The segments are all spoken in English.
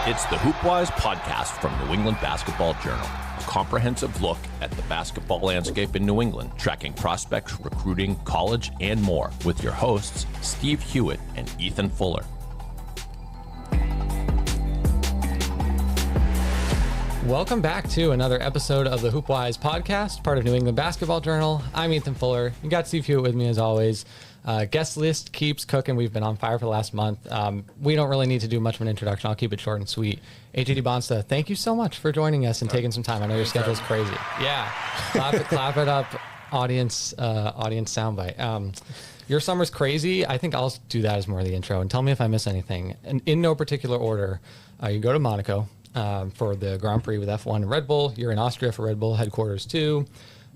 It's the HoopWise podcast from New England Basketball Journal, a comprehensive look at the basketball landscape in New England, tracking prospects, recruiting, college, and more, with your hosts, Steve Hewitt and Ethan Fuller. Welcome back to another episode of the HoopWise podcast, part of New England Basketball Journal. I'm Ethan Fuller. You got Steve Hewitt with me as always. Guest list keeps cooking. We've been on fire for the last month. We don't really need to do much of an introduction. I'll keep it short and sweet. AJ Dybantsa, thank you so much for joining us and taking some time. I know your schedule's crazy. Yeah, clap it up, audience soundbite. Your summer's crazy. I think I'll do that as more of the intro. And tell me if I miss anything. And in no particular order, you go to Monaco for the Grand Prix with F1 and Red Bull. You're in Austria for Red Bull headquarters too.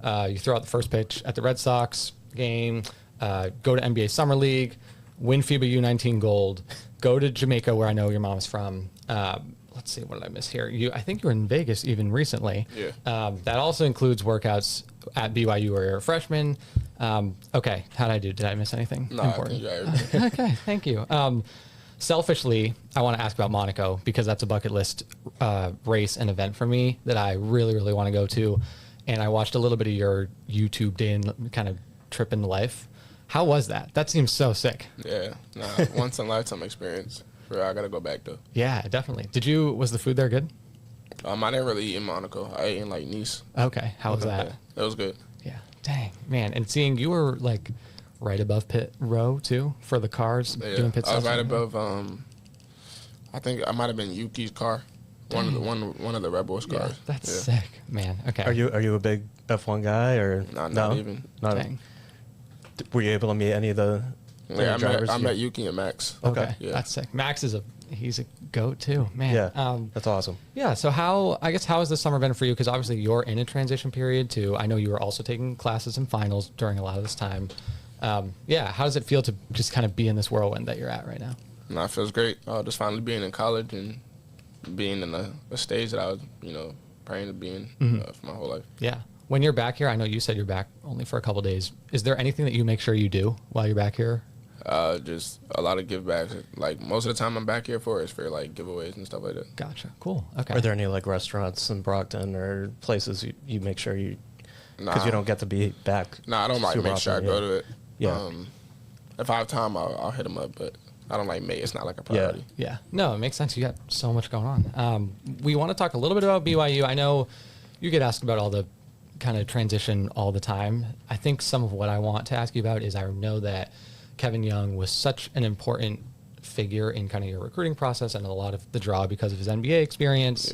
You throw out the first pitch at the Red Sox game. Go to NBA Summer League, win FIBA U19 gold, go to Jamaica where I know your mom is from. Let's see, what did I miss here? I think you were in Vegas even recently. Yeah. That also includes workouts at BYU where you're a freshman. Okay, how did I do? Did I miss anything important? Okay, thank you. Selfishly, I want to ask about Monaco because that's a bucket list race and event for me that I really, really want to go to. And I watched a little bit of your YouTube day and kind of trip in life. How was that? That seems so sick. Yeah, once in a lifetime experience. I gotta go back though. Yeah, definitely. Was the food there good? I didn't really eat in Monaco. I ate in like Nice. Okay, how was that? That was good. Yeah, dang man. And seeing you were like right above pit row too for the cars doing pit stops. I was right above. I think I might have been Yuki's car. One of the Red Bulls cars. Yeah, that's sick, man. Okay. Are you a big F1 guy or not even? Not. Dang. Were you able to meet any of the drivers? I met Yuki and Max. Okay, yeah. That's sick. Max he's a goat too, man. Yeah, that's awesome. Yeah. So how has the summer been for you? Because obviously you're in a transition period too. I know you were also taking classes and finals during a lot of this time. How does it feel to just kind of be in this whirlwind that you're at right now? No, it feels great. Just finally being in college and being in a stage that I was, praying to be in for my whole life. Yeah. When you're back here, I know you said you're back only for a couple of days. Is there anything that you make sure you do while you're back here? Just a lot of give backs. Like most of the time I'm back here for is for like giveaways and stuff like that. Gotcha. Cool. Okay. Are there any like restaurants in Brockton or places you make sure you, because you don't get to be back? I don't like make sure I go to it. Yeah. If I have time, I'll hit them up, but I don't like it's not like a priority. Yeah. No, it makes sense. You got so much going on. We want to talk a little bit about BYU. I know you get asked about all the kind of transition all the time. I think some of what I want to ask you about is I know that Kevin Young was such an important figure in kind of your recruiting process and a lot of the draw because of his NBA experience.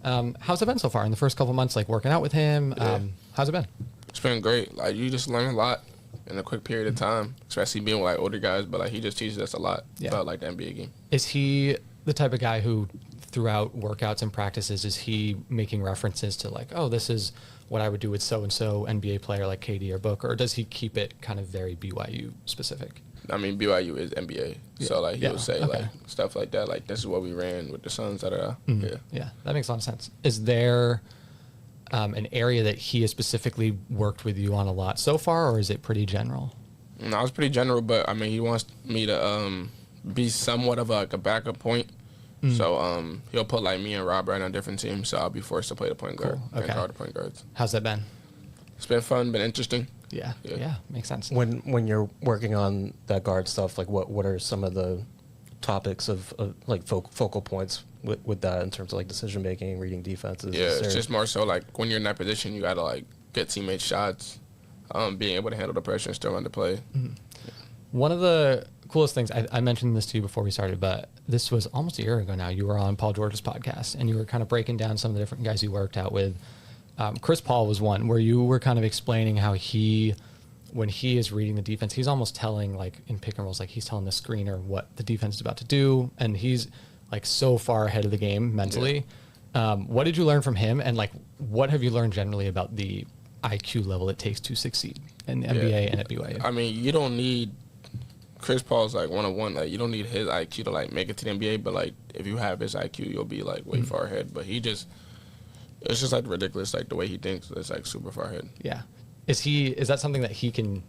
Yeah. How's it been so far in the first couple months, like working out with him? Yeah. How's it been? It's been great. Like you just learn a lot in a quick period of time, especially being with like older guys, but like he just teaches us a lot about like the NBA game. Is he the type of guy who throughout workouts and practices, is he making references to like, oh, this is what I would do with so-and-so NBA player like KD or Book, or does he keep it kind of very BYU specific? BYU is NBA, so like he'll say like stuff like that, like this is what we ran with the Suns. Mm-hmm. Yeah, that makes a lot of sense. Is there an area that he has specifically worked with you on a lot so far, or is it pretty general? No, it's pretty general, but he wants me to be somewhat of like a backup point. Mm-hmm. So he'll put like me and Robert on different teams, so I'll be forced to play the point guard and guard the point guards. How's that been? It's been fun, been interesting. Yeah, makes sense. When you're working on that guard stuff, like what are some of the topics of like focal points with that in terms of like decision making, reading defenses? Yeah, it's just more so like when you're in that position, you gotta like get teammates shots, being able to handle the pressure and still run the play. Mm-hmm. Yeah. One of the coolest things, I mentioned this to you before we started, but this was almost a year ago now. You were on Paul George's podcast, and you were kind of breaking down some of the different guys you worked out with. Chris Paul was one where you were kind of explaining how when he is reading the defense, he's almost telling, like in pick and rolls, like he's telling the screener what the defense is about to do, and he's like so far ahead of the game mentally. Yeah. What did you learn from him, and like what have you learned generally about the IQ level it takes to succeed in the NBA and at BYU? You don't need Chris Paul's like 101. Like you don't need his IQ to like make it to the NBA, but like if you have his IQ, you'll be like way far ahead. But it's just like ridiculous, like the way he thinks. It's like super far ahead. Yeah, is that something that he can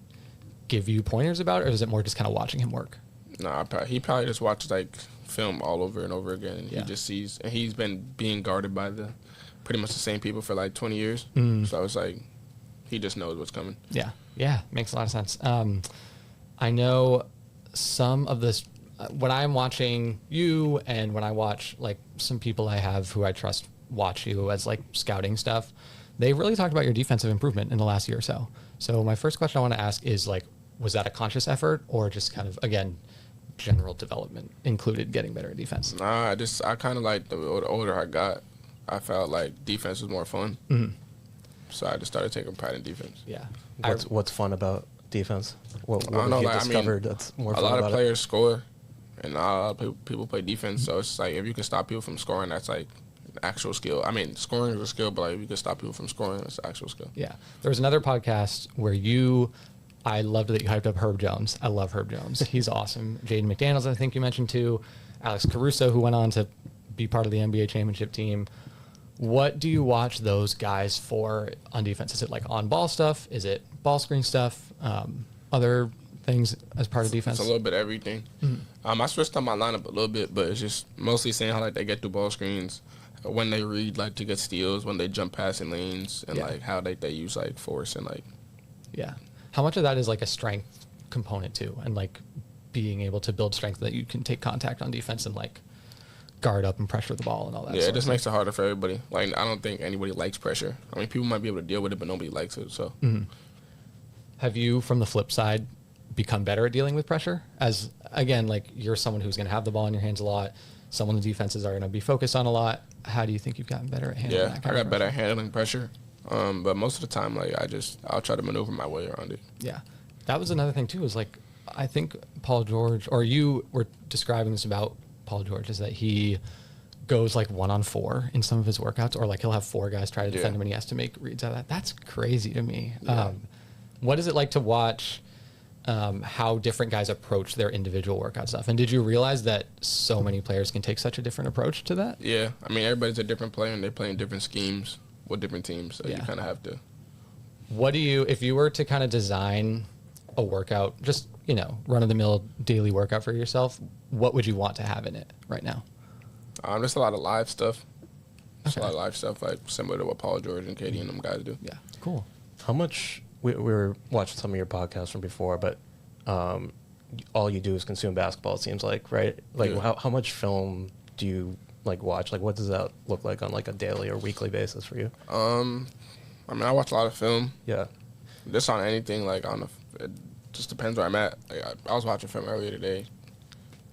give you pointers about, or is it more just kind of watching him work? Nah, he probably just watches like film all over and over again, and Yeah. he just sees. And he's been being guarded by pretty much the same people for like 20 years. So it's like he just knows what's coming. Yeah, makes a lot of sense. I know some of this when I'm watching you, and when I watch like some people I have who I trust watch you as like scouting stuff. They've really talked about your defensive improvement in the last year or so. So my first question I want to ask is like, was that a conscious effort or just kind of, again, general development included getting better at defense? Nah, I kind of like the older I got, I felt like defense was more fun. So I just started taking pride in defense. Yeah. What's fun about defense? What I don't have know, you like, discovered that's more a fun lot about of players score, and not a lot of people play defense. So it's like if you can stop people from scoring, that's like an actual skill. I mean, scoring is a skill, but like if you can stop people from scoring, that's an actual skill. Yeah. There was another podcast where I loved that you hyped up Herb Jones. I love Herb Jones. He's awesome. Jaden McDaniels, I think you mentioned too. Alex Caruso, who went on to be part of the NBA championship team. What do you watch those guys for on defense? Is it like on-ball stuff? Is it ball screen stuff? Other things as part of defense? It's a little bit of everything. I switched up my lineup a little bit, but it's just mostly seeing how like they get through ball screens, when they read like to get steals, when they jump passing lanes, and like how they use like force and like. Yeah. How much of that is like a strength component too, and like being able to build strength that you can take contact on defense and like guard up and pressure the ball and all that. Yeah, it just makes it harder for everybody. Like I don't think anybody likes pressure. I mean, people might be able to deal with it, but nobody likes it. So. Have you, from the flip side, become better at dealing with pressure? As again, like you're someone who's going to have the ball in your hands a lot. Someone the defenses are going to be focused on a lot. How do you think you've gotten better at handling that? Yeah, I got better at handling pressure. But most of the time, like I'll try to maneuver my way around it. Yeah, that was another thing too. Is like I think Paul George, or you were describing this about Paul George, is that he goes like 1-on-4 in some of his workouts, or like he'll have 4 guys try to defend him, and he has to make reads out of that. That's crazy to me. Yeah. What is it like to watch how different guys approach their individual workout stuff? And did you realize that so many players can take such a different approach to that? Yeah, I mean everybody's a different player, and they play in different schemes with different teams, so you kind of have to. What do you, if you were to kind of design a workout, just, run-of-the-mill daily workout for yourself, what would you want to have in it right now? Just a lot of live stuff. Just a lot of live stuff, like similar to what Paul George and KD and them guys do. Yeah, cool. How much, we were watching some of your podcasts from before, but all you do is consume basketball, it seems like, right? Like how much film do you like watch? Like what does that look like on like a daily or weekly basis for you? I mean, I watch a lot of film. Yeah. Just on anything, like it just depends where I'm at. Like I was watching film earlier today.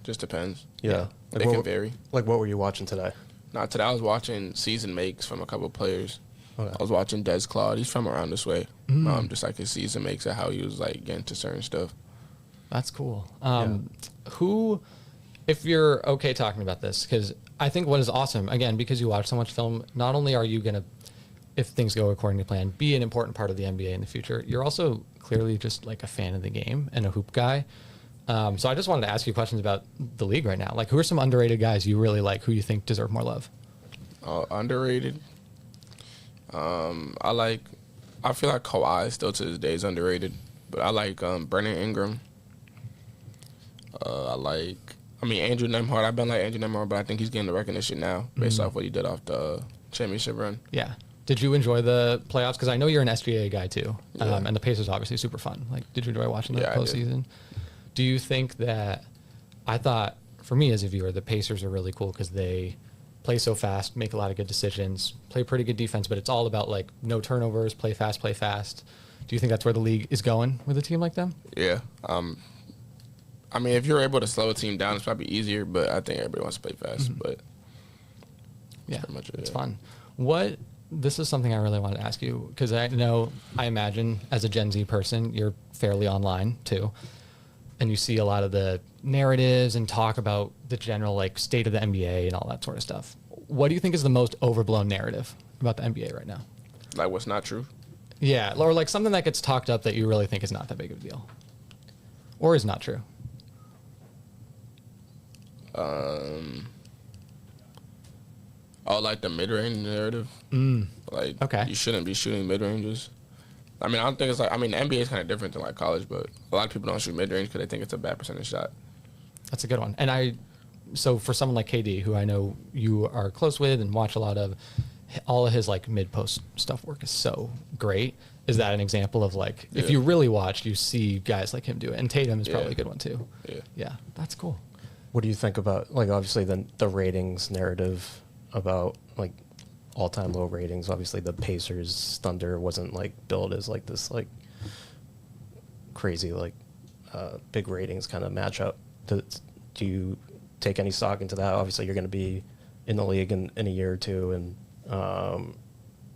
Just depends. Yeah. They can vary. Like what were you watching today? Today I was watching season makes from a couple of players. Okay. I was watching Des Claude. He's from around this way. Just like his season makes and how he was like getting to certain stuff. That's cool. Who, if you're okay talking about this, because I think what is awesome, again, because you watch so much film, not only are you going to, if things go according to plan, be an important part of the NBA in the future, you're also clearly just like a fan of the game and a hoop guy. So I just wanted to ask you questions about the league right now. Like, who are some underrated guys you really like, who you think deserve more love? Underrated. I feel like Kawhi still to this day is underrated, but I like Brandon Ingram. Andrew Nembhard. I've been like Andrew Nembhard, but I think he's getting the recognition now based off what he did off the championship run. Yeah. Did you enjoy the playoffs? Because I know you're an SGA guy too, and the Pacers are obviously super fun. Like, did you enjoy watching the postseason? Do you think that? I thought, for me as a viewer, the Pacers are really cool because they play so fast, make a lot of good decisions, play pretty good defense, but it's all about like no turnovers, play fast, play fast. Do you think that's where the league is going with a team like them? Yeah. If you're able to slow a team down, it's probably easier, but I think everybody wants to play fast. But yeah, it's fun. This is something I really want to ask you, because I imagine as a Gen Z person, you're fairly online too, and you see a lot of the narratives and talk about the general like state of the NBA and all that sort of stuff. What do you think is the most overblown narrative about the NBA right now? Like what's not true? Yeah, or like something that gets talked up that you really think is not that big of a deal, or is not true. Like the mid-range narrative. You shouldn't be shooting mid-ranges. I don't think it's like, the NBA is kind of different than like college, but a lot of people don't shoot mid-range because they think it's a bad percentage shot. That's a good one. And so for someone like KD, who I know you are close with and watch a lot of, all of his like mid-post stuff work is so great. Is that an example of like, if you really watched, you see guys like him do it? And Tatum is probably a good one too. Yeah, that's cool. What do you think about, like, obviously the ratings narrative about like all-time low ratings? Obviously the Pacers Thunder wasn't like billed as like this like crazy like big ratings kind of matchup. Do you take any stock into that? Obviously you're going to be in the league in a year or two, and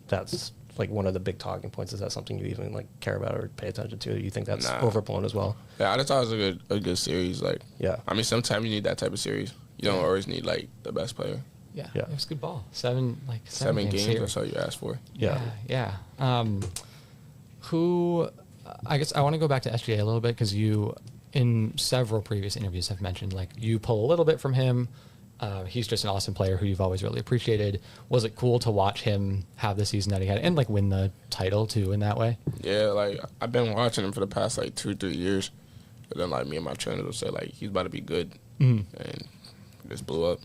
that's like one of the big talking points. Is that something you even like care about or pay attention to? Do you think that's overblown as well? Yeah, I just thought it was a good series. Like, I mean, sometimes you need that type of series. You don't always need like the best player. Yeah, it was good ball. Seven games. That's all you asked for. Yeah. Who? I guess I want to go back to SGA a little bit, because you, in several previous interviews, have mentioned like you pull a little bit from him. He's just an awesome player who you've always really appreciated. Was it cool to watch him have the season that he had and like win the title too in that way? Yeah, like I've been watching him for the past like 2-3 years, but then like me and my trainer would say like he's about to be good, and just blew up.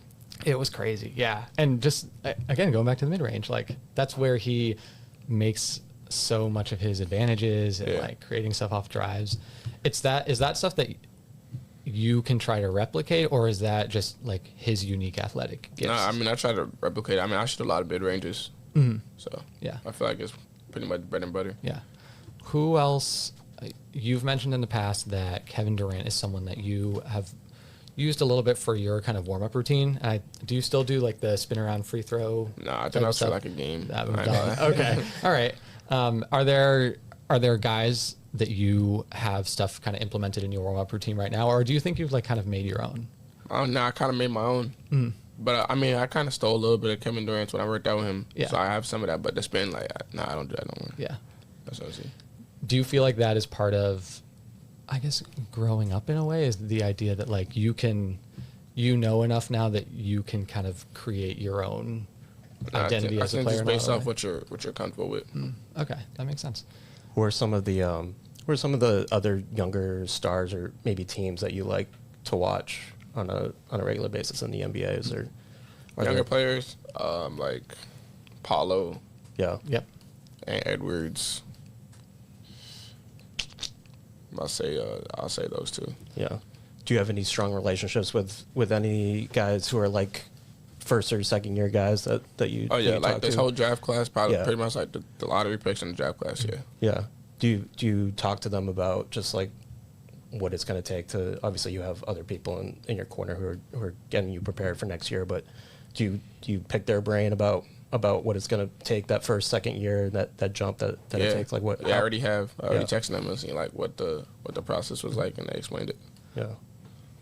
It was crazy, yeah. And just again going back to the mid range, like that's where he makes so much of his advantages and like creating stuff off drives. Is that stuff that you can try to replicate, or is that just like his unique athletic gifts? No, I mean I try to replicate it. I mean I shoot a lot of mid ranges, so I feel like it's pretty much bread and butter. Yeah. Who else? You've mentioned in the past that Kevin Durant is someone that you have used a little bit for your kind of warm up routine. Do you still do like the spin around free throw? No, I think that's for like a game. Okay, all right. Are there guys that you have stuff kind of implemented in your warm-up routine right now, or do you think you've like kind of made your own? No, I kind of made my own. But I mean, I kind of stole a little bit of Kevin Durant's when I worked out with him. So I have some of that, but the spin, like, I don't do that no more. Yeah. That's what I see. Do you feel like that is part of, I guess, growing up in a way, is the idea that like you know enough now that you can kind of create your own identity as a player? It's based off what you're comfortable with. Okay, that makes sense. Who are some of the other younger stars or maybe teams that you like to watch on a regular basis in the NBA? Is there younger players like Paulo? Yeah. Yep. And Edwards. I'll say those two. Yeah. Do you have any strong relationships with any guys who are like first or second year guys that you? Oh yeah, like this whole draft class, probably pretty much like the lottery picks in the draft class. Yeah. Yeah. Do you talk to them about just like what it's going to take to? Obviously, you have other people in your corner who are getting you prepared for next year, but do you pick their brain about what it's going to take that first, second year, that jump that it takes? Like what? Yeah, I already have. I already texted them and seen like what the process was like, and they explained it. Yeah.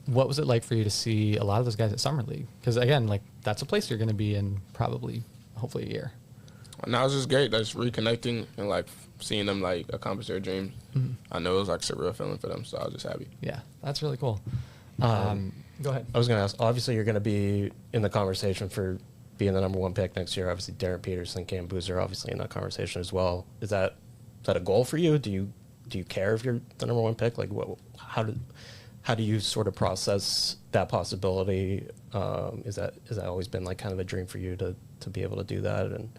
What was it like for you to see a lot of those guys at Summer League? Because again, like that's a place you're going to be in probably, hopefully, a year. No, it was just great. That's reconnecting and like seeing them like accomplish their dreams. I know it was like a surreal feeling for them, so I was just happy. Yeah, that's really cool. Go ahead. I was going to ask. Obviously, you're going to be in the conversation for being the number one pick next year. Obviously, Darren Peterson, Cam Boozer, obviously in that conversation as well. Is that a goal for you? Do you care if you're the number one pick? Like, how do you sort of process that possibility? Is that always been like kind of a dream for you to be able to do that? And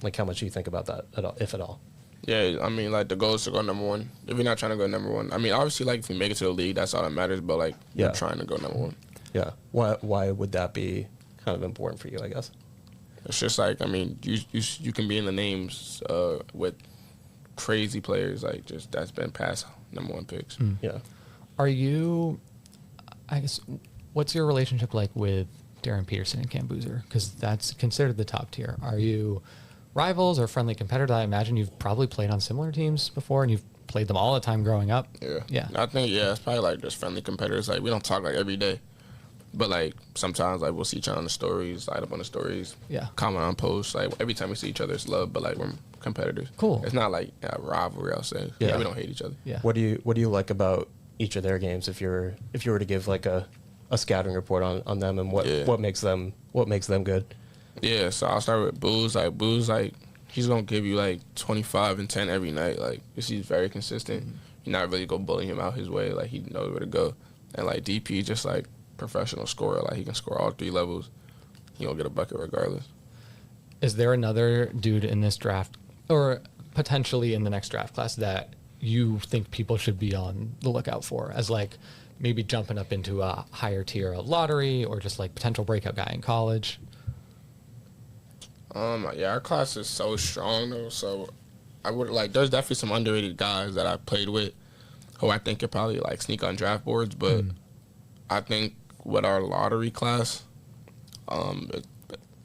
like, how much do you think about that at all, if at all? Yeah, I mean, like the goal is to go number one. If you're not trying to go number one, I mean, obviously, like if you make it to the league, that's all that matters. But like, you're trying to go number one. Yeah. Why would that be kind of important for you? I guess it's just like, I mean, you can be in the names with crazy players like just that's been past number one picks. Yeah. Are you? I guess. What's your relationship like with Darren Peterson and Cam Boozer? Because that's considered the top tier. Are you rivals or friendly competitors? I imagine you've probably played on similar teams before, and you've played them all the time growing up. Yeah. I think it's probably like just friendly competitors. Like we don't talk like every day, but like sometimes like we'll see each other on the stories, light up on the stories, comment on posts. Like every time we see each other, it's love, but like we're competitors. Cool. It's not like a rivalry. I'll say. Yeah, we don't hate each other. Yeah. What do you like about each of their games? If you were to give like a scouting report on them and what makes them good? Yeah, so I'll start with Booz. Like Booz, like he's gonna give you like 25 and 10 every night. Like he's very consistent. You're not really gonna bully him out his way. Like he knows where to go. And like DP just like professional scorer. Like he can score all 3 levels. He gonna get a bucket regardless. Is there another dude in this draft or potentially in the next draft class that you think people should be on the lookout for as like maybe jumping up into a higher tier of lottery or just like potential breakout guy in college? Yeah, our class is so strong though. So I would like. There's definitely some underrated guys that I played with who I think could probably like sneak on draft boards. But I think with our lottery class,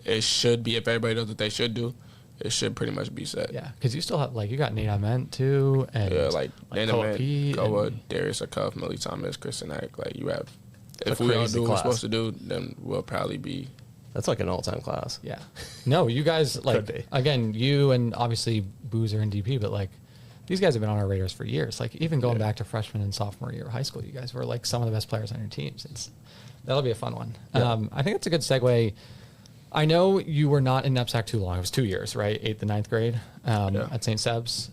it should be, if everybody does what they should do, it should pretty much be set. Yeah, because you still have like you got Nate Ament too, and like Koa, Darius Acuff, Millie Thomas, Kristen Ack. Like you have, if we all do what we're supposed to do, then we'll probably be. That's like an all-time class. Yeah. No, you guys like again, you and obviously Boozer and DP, but like these guys have been on our radars for years. Like even going back to freshman and sophomore year of high school, you guys were like some of the best players on your teams. That'll be a fun one. Yeah. I think that's a good segue. I know you were not in NEPSAC too long. It was 2 years, right? 8th and 9th grade at St. Sebs.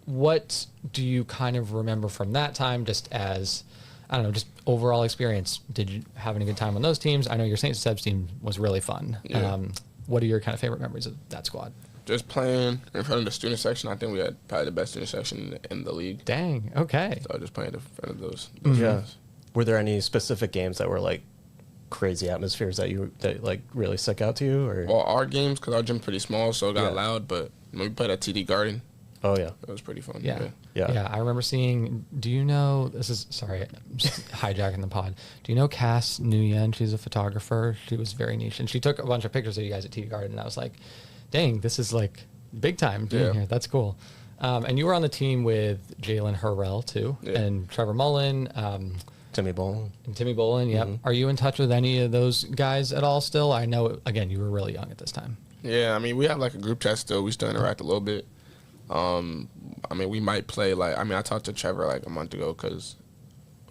What do you kind of remember from that time just as, I don't know, just overall experience? Did you have any good time on those teams? I know your St. Sebs team was really fun. Yeah. What are your kind of favorite memories of that squad? Just playing in front of the student section. I think we had probably the best student section in the league. Dang, okay. So just playing in front of those guys. Were there any specific games that were like crazy atmospheres that like really stuck out to you? Or well, our games, because our gym's pretty small, so it got loud. But when we played at TD Garden, it was pretty fun. Yeah. I remember seeing. Do you know? This is sorry, I'm just hijacking the pod. Do you know Cass Nguyen? She's a photographer. She was very niche, and she took a bunch of pictures of you guys at TD Garden. And I was like, dang, this is like big time doing here. That's cool. And you were on the team with Jalen Harrell too, and Trevor Mullen. Timmy Bolin. Yep. Are you in touch with any of those guys at all still? I know, again, you were really young at this time. Yeah, I mean, we have like a group chat still. We still interact a little bit. I mean, we might play I talked to Trevor like a month ago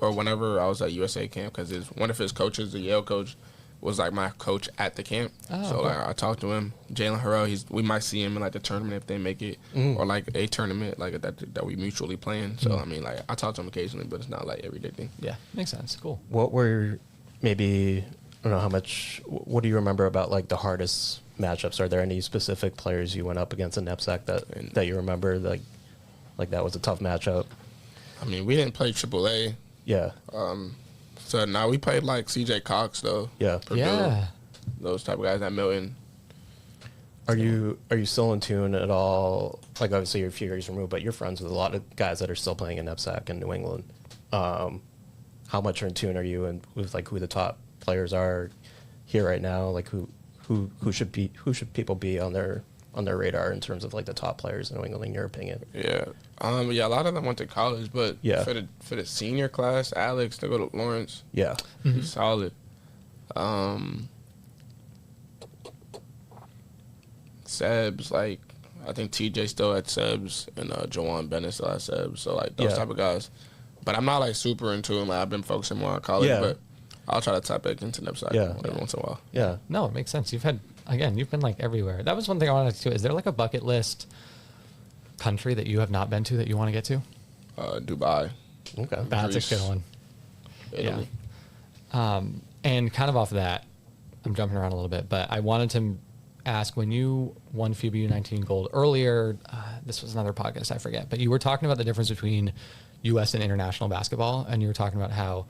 or whenever I was at USA camp, because one of his coaches, the Yale coach, was like my coach at the camp. So like I talked to him. Jalen Harrell, we might see him in like the tournament if they make it, or like a tournament like that we mutually playing. So I mean, like I talk to him occasionally, but it's not like everyday thing. Yeah, makes sense. Cool. What were maybe, I don't know how much, what do you remember about like the hardest matchups? Are there any specific players you went up against in NEPSAC that you remember like that was a tough matchup? I mean, we didn't play AAA. Yeah. So now we played like CJ Cox though. Yeah. Purdue, those type of guys at Milton. Are you still in tune at all? Like obviously you're a few years removed, but you're friends with a lot of guys that are still playing in NEPSAC in New England. How much in tune are you with like who the top players are here right now? Like who should people be on their radar in terms of like the top players in New England in your opinion? Yeah. A lot of them went to college, but for the senior class, Alex to go to Lawrence. Yeah. He's solid. Sebs, like I think TJ still at Sebs and Jawan Bennett still at Sebs. So like those type of guys. But I'm not like super into them. Like I've been focusing more on college, but I'll try to tap back into NEPSAC every once in a while. Yeah. No, it makes sense. You've been like everywhere. That was one thing I wanted to do. Is there like a bucket list country that you have not been to that you want to get to? Dubai. Okay. That's Greece. A good one. Italy. Yeah. And kind of off of that, I'm jumping around a little bit, but I wanted to ask, when you won FIBA U19 gold earlier, this was another podcast, I forget, but you were talking about the difference between U.S. and international basketball, and you were talking about how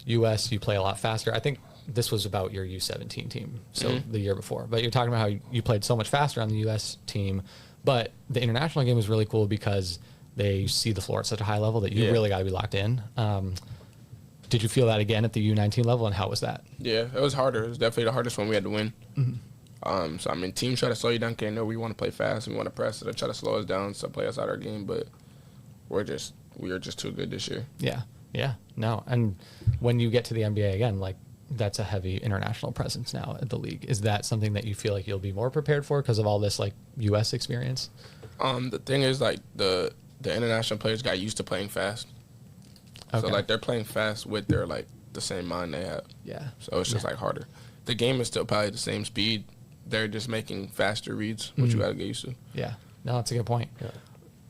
U.S. you play a lot faster. I think this was about your U17 team, so the year before. But you're talking about how you played so much faster on the U.S. team, but the international game was really cool because they see the floor at such a high level that you really got to be locked in. Did you feel that again at the U19 level, and how was that? Yeah, it was harder. It was definitely the hardest one we had to win. So, I mean, teams try to slow you down. No, we want to play fast. We want to press. So they try to slow us down, so play us out our game. But we are just too good this year. Yeah. No, and when you get to the NBA again, like that's a heavy international presence now at the league. Is that something that you feel like you'll be more prepared for because of all this like U.S. experience? The thing is, like the international players got used to playing fast. Okay. So like they're playing fast with their like the same mind they have. Yeah. So it's just like harder. The game is still probably the same speed. They're just making faster reads, which you got to get used to. Yeah. No, that's a good point. Yeah.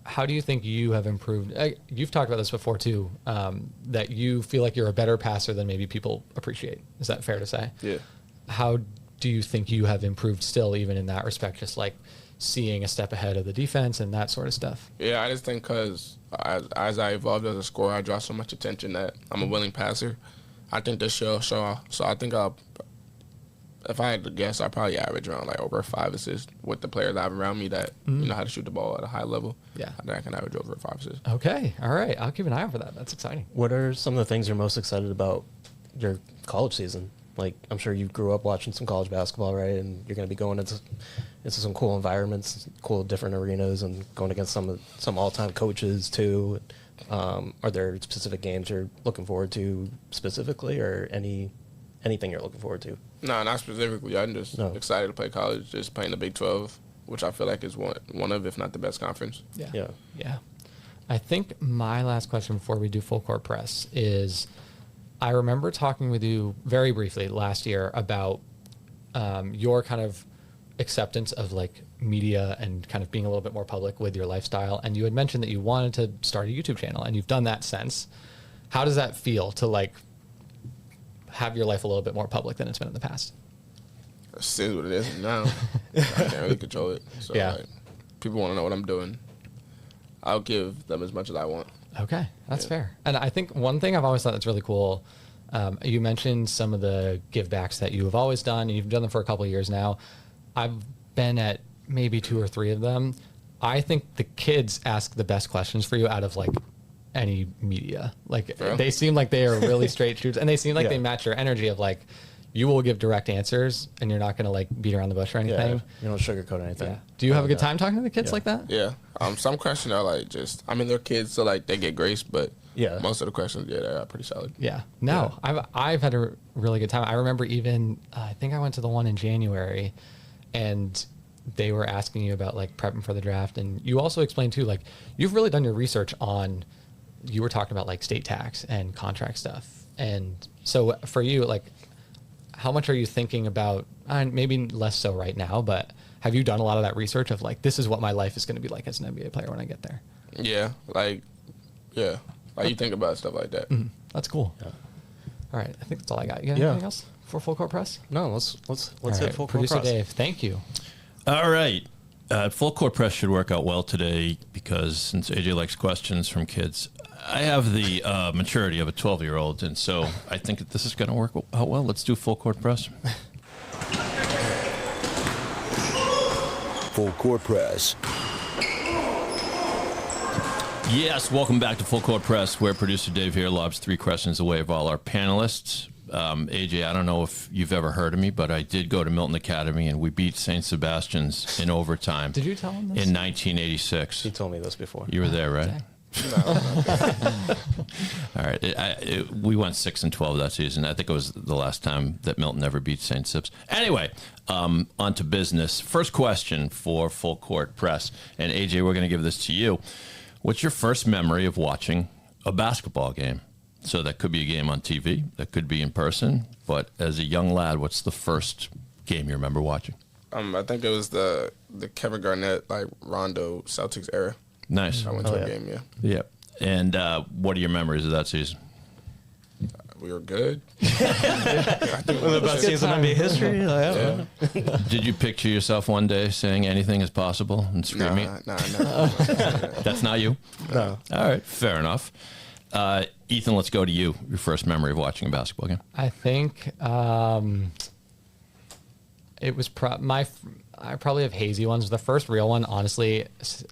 how do you think you have improved? You've talked about this before too, that you feel like you're a better passer than maybe people appreciate. Is that fair to say? Yeah. How do you think you have improved still, even in that respect, just like seeing a step ahead of the defense and that sort of stuff? Yeah, I just think because as I evolved as a scorer, I draw so much attention that I'm a willing passer. I think this show. So I think if I had to guess, I'd probably average around like over 5 assists with the players I have around me that you know how to shoot the ball at a high level. Yeah. I think I can average over 5 assists. Okay. All right. I'll keep an eye out for that. That's exciting. What are some of the things you're most excited about your college season? Like, I'm sure you grew up watching some college basketball, right? And you're going to be going into some cool environments, cool different arenas, and going against some all-time coaches too. Are there specific games you're looking forward to specifically, or anything you're looking forward to? No, not specifically. I'm just excited to play college, just playing the Big 12, which I feel like is one of, if not the best conference. Yeah. I think my last question before we do full court press is, I remember talking with you very briefly last year about your kind of acceptance of like media and kind of being a little bit more public with your lifestyle. And you had mentioned that you wanted to start a YouTube channel, and you've done that since. How does that feel to like have your life a little bit more public than it's been in the past? It is what it is now. I can't really control it. So like, people want to know what I'm doing. I'll give them as much as I want. Okay, that's fair. And I think one thing I've always thought that's really cool, you mentioned some of the give backs that you have always done, and you've done them for a couple of years now. I've been at maybe 2 or 3 of them. I think the kids ask the best questions for you out of like any media. Like they seem like they are really straight shoots, and they seem like they match your energy of like, you will give direct answers and you're not going to like beat around the bush or anything. You don't sugarcoat anything. Yeah. Do you have a good time talking to the kids like that? Yeah. Some questions are like just, I mean, they're kids, so like they get grace, but most of the questions, they're pretty solid. Yeah. No, I've had a really good time. I remember even, I think I went to the one in January, and they were asking you about like prepping for the draft. And you also explained too, like you've really done your research on, you were talking about like state tax and contract stuff. And so for you, like, how much are you thinking about, and maybe less so right now, but have you done a lot of that research of like, this is what my life is going to be like as an NBA player when I get there? Yeah. Like you think about stuff like that. Mm-hmm. That's cool. Yeah. All right. I think that's all I got. You got anything else for full court press? No, let's hit full court Producer press. Dave, thank you. All right. Full court press should work out well today because since AJ likes questions from kids, I have the maturity of a 12-year-old, and so I think that this is going to work out well. Let's do full court press. Full court press. Yes, welcome back to Full Court Press, where producer Dave here lobs 3 questions away of all our panelists. AJ, I don't know if you've ever heard of me, but I did go to Milton Academy, and we beat St. Sebastian's in overtime. Did you tell him this? In 1986. He told me this before. You were there, right? All right. We went 6-12 that season. I think it was the last time that Milton ever beat St. Sebs. Anyway, on to business. First question for Full Court Press. And AJ, we're going to give this to you. What's your first memory of watching a basketball game? So that could be a game on TV, that could be in person. But as a young lad, what's the first game you remember watching? I think it was the Kevin Garnett, like Rondo Celtics era. Nice. I went to a game, Yeah. And what are your memories of that season? We were good. One of the best seasons in NBA history. Did you picture yourself one day saying anything is possible and screaming? Nah. That's not you? No. All right, fair enough. Ethan, let's go to you. Your first memory of watching a basketball game. I think it was I probably have hazy ones. The first real one, honestly,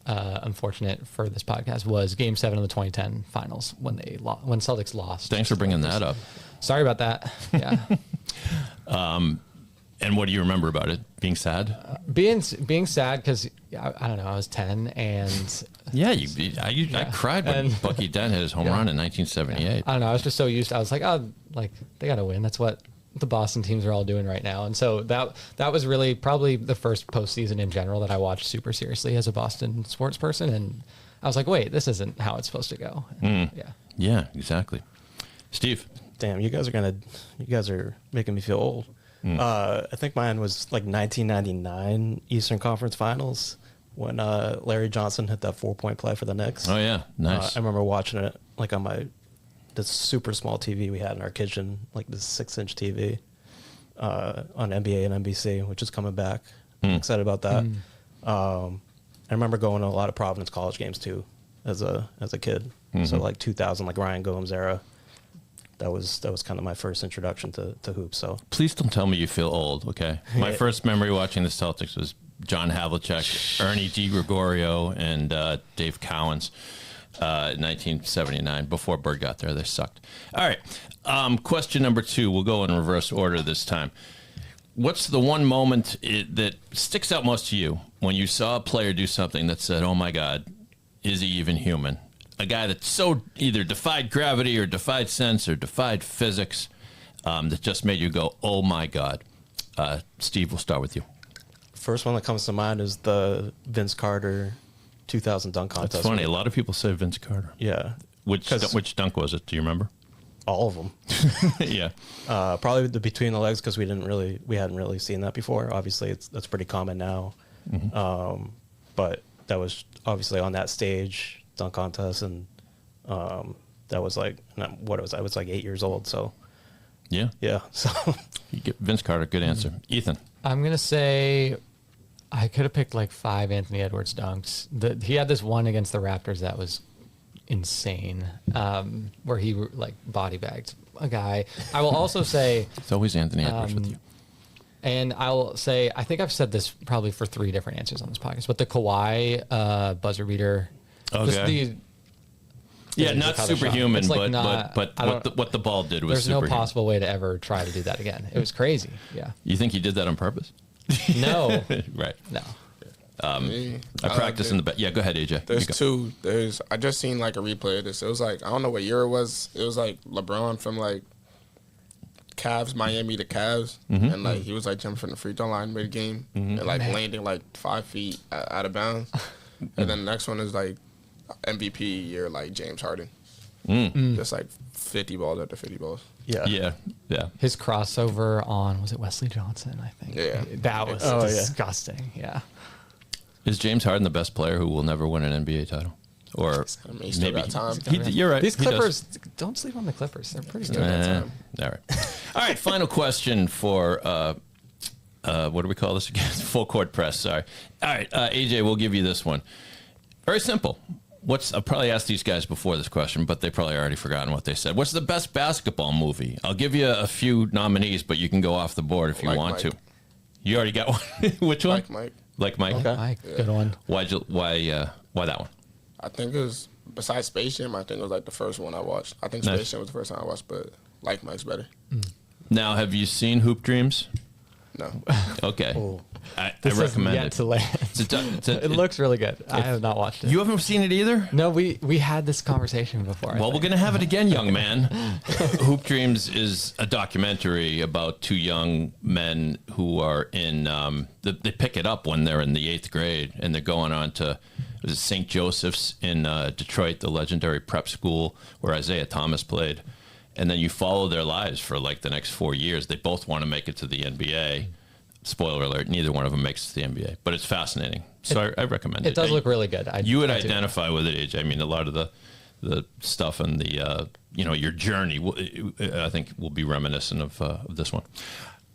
unfortunate for this podcast, was Game 7 of the 2010 Finals when Celtics lost. Thanks for bringing that up. Sorry about that. Yeah. And what do you remember about it? Being sad? Being sad because I don't know. I was 10 and I cried when Bucky Dent hit his home run in 1978. I don't know. I was just so used. I was like, oh, like they got to win. That's what the Boston teams are all doing right now. And so that was really probably the first postseason in general that I watched super seriously as a Boston sports person. And I was like, wait, this isn't how it's supposed to go. Yeah, exactly. Steve. Damn, you guys are making me feel old. I think mine was like 1999 Eastern Conference Finals. when Larry Johnson hit that 4-point play for the Knicks. Oh yeah, nice. I remember watching it like on this super small TV we had in our kitchen, like this 6-inch TV on NBA and NBC, which is coming back. I'm excited about that. I remember going to a lot of Providence College games too, as a kid. So like 2000, like Ryan Gomes era. That was kind of my first introduction to hoops. So please don't tell me you feel old. Okay, my first memory watching the Celtics was John Havlicek, Ernie DiGregorio, and Dave Cowens. 1979. Before Bird got there, they sucked. All right. Question number 2. We'll go in reverse order this time. What's the one moment that sticks out most to you when you saw a player do something that said, "Oh my God, is he even human?" A guy that so either defied gravity or defied sense or defied physics that just made you go, "Oh my God." Steve, we'll start with you. First one that comes to mind is the Vince Carter 2000 dunk contest. That's funny. A lot of people say Vince Carter. Yeah. Which dunk was it? Do you remember? All of them. Yeah. Probably the between the legs because we hadn't really seen that before. Obviously, that's pretty common now. But that was obviously on that stage dunk contest, and that was like I was like 8 years old. So yeah. So you get Vince Carter. Good answer, Ethan. I'm gonna say I could have picked like 5 Anthony Edwards dunks. He had this one against the Raptors that was insane, where he like body bagged a guy. I will also say it's always Anthony Edwards with you. And I'll say I think I've said this probably for 3 different answers on this podcast, but the Kawhi buzzer beater. Okay. Not superhuman, but what the ball did was there's superhuman. no possible way to ever try to do that again. It was crazy. Yeah. You think he did that on purpose? No. Right. No. I practice in the back. Yeah, go ahead, AJ. There's 2. I just seen like a replay of this. It was like, I don't know what year it was. It was like LeBron from like Cavs, Miami to Cavs. And like he was like jumping from the free throw line mid-game and like landing like 5 feet out of bounds. And then the next one is like MVP year, like James Harden. Just like 50 balls after 50 balls. Yeah. His crossover on, was it Wesley Johnson, I think? Yeah. That was disgusting. Yeah. Is James Harden the best player who will never win an NBA title? Or he still got time. You're right. These Clippers, don't sleep on the Clippers. They're pretty good. All right. Final question for, what do we call this again? Full court press. Sorry. All right. AJ, we'll give you this one. Very simple. I've probably asked these guys before this question, but they probably already forgotten what they said. What's the best basketball movie? I'll give you a few nominees, but you can go off the board if you want to. You already got one. Which one? Like Mike. Okay. Mike, good one. Why that one? I think it was, besides Space Jam, I think it was like the first one I watched. I think Space Jam was the first time I watched, but Like Mike's better. Now, have you seen Hoop Dreams? No. Okay. I This recommend yet it. to land. It looks really good. I have not watched it. You haven't seen it either? No, we had this conversation before. Well, we're going to have it again, young man. Hoop Dreams is a documentary about 2 young men who are in, they pick it up when they're in the 8th grade, and they're going on to St. Joseph's in Detroit, the legendary prep school where Isaiah Thomas played. And then you follow their lives for like the next 4 years. They both want to make it to the NBA. Spoiler alert, neither one of them makes it to the NBA. But it's fascinating. So I recommend it. It does look really good. You would identify with it, AJ. I mean, a lot of the stuff and the, your journey, I think, will be reminiscent of this one.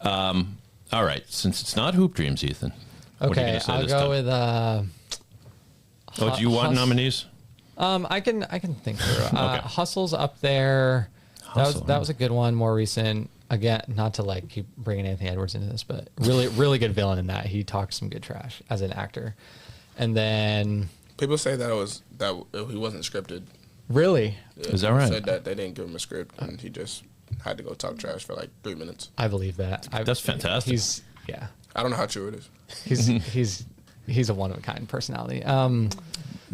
All right. Since it's not Hoop Dreams, Ethan. What are you Okay, gonna say I'll this go time? with... Do you want nominees? I can think through. Okay. Hustle's up there. Hustle, that was a good one, more recent. Again, not to like keep bringing Anthony Edwards into this, but really good villain in that. He talks some good trash as an actor. And then people say that he wasn't scripted. Really? Yeah, is that right? Said that they didn't give him a script and he just had to go talk trash for like 3 minutes. I believe that. That's fantastic. I don't know how true it is. He's a one of a kind personality.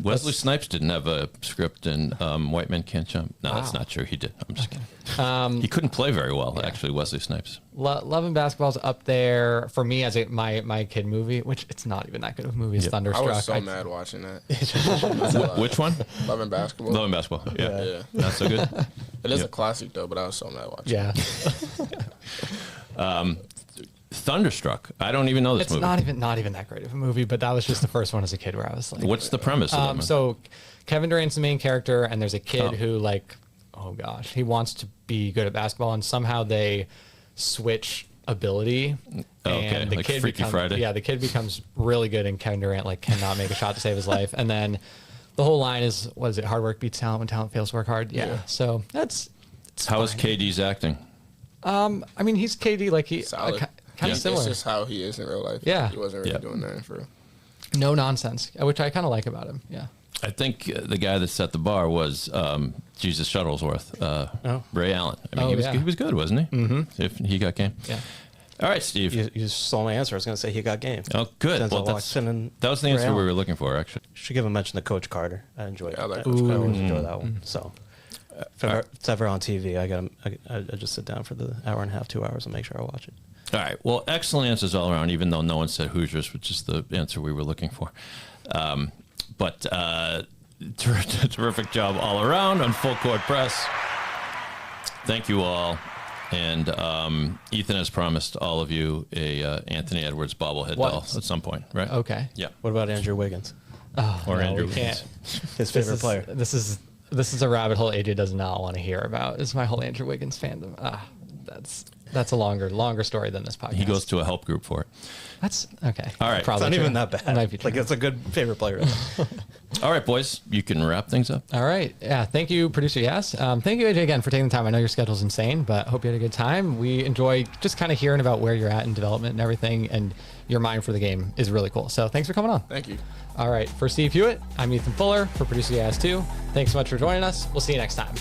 Wesley Snipes didn't have a script in White Men Can't Jump. No, that's not true. He did. I'm just kidding. He couldn't play very well, actually, Wesley Snipes. Love and Basketball's up there for me as my kid movie, which it's not even that good of a movie. It's Thunderstruck. I was so mad watching that. Which one? Love and Basketball. Love and Basketball. Yeah. Not so good. It is a classic though, but I was so mad watching. Yeah. Thunderstruck. I don't even know this It's movie. not even that great of a movie, but that was just the first one as a kid where I was like, What's the premise of that movie? so Kevin Durant's the main character, and there's a kid who like, oh gosh, he wants to be good at basketball, and somehow they switch ability. Okay, And the like kid Freaky becomes, Friday. Yeah, the kid becomes really good, and Kevin Durant like cannot make a shot to save his life. And then the whole line is, what is it? Hard work beats talent when talent fails to work hard. Yeah. So it's How is fine. KD's acting? I mean, he's KD, like he Solid. kind Yeah. of similar. It's just how he is in real life. Yeah. He wasn't really Yeah. doing that for real. No nonsense, which I kind of like about him. Yeah. I think the guy that set the bar was Jesus Shuttlesworth, Ray Allen. I mean, he was good, wasn't he? Mm-hmm. If he got game. Yeah. All right, Steve. You stole my answer. I was going to say he got game. Oh, good. Denzel Well, Washington that was the Ray answer we Allen. were looking for, actually. Should give a mention to Coach Carter. I enjoyed Yeah, I like that. Coach I Carter. always enjoy that one. So if it's ever on TV, I just sit down for the hour and a half, 2 hours, and make sure I watch it. All right. Well, excellent answers all around, even though no one said Hoosiers, which is the answer we were looking for. But terrific job all around on Full Court Press. Thank you all. And Ethan has promised all of you a Anthony Edwards bobblehead doll at some point, right? Okay. Yeah. What about Andrew Wiggins? Or No, Andrew we can't. His favorite player. This is a rabbit hole AJ does not want to hear about. It's my whole Andrew Wiggins fandom. That's a longer story than this podcast. He goes to a help group for it. That's okay. All right. It's Probably not true. even that bad. It might be true. Like, it's a good favorite player. All right, boys. You can wrap things up. All right. Yeah. Thank you, producer Yas. Thank you, AJ, again for taking the time. I know your schedule's insane, but hope you had a good time. We enjoy just kind of hearing about where you're at in development and everything, and your mind for the game is really cool. So thanks for coming on. Thank you. All right. For Steve Hewitt, I'm Ethan Fuller. For producer Yas too. Thanks so much for joining us. We'll see you next time.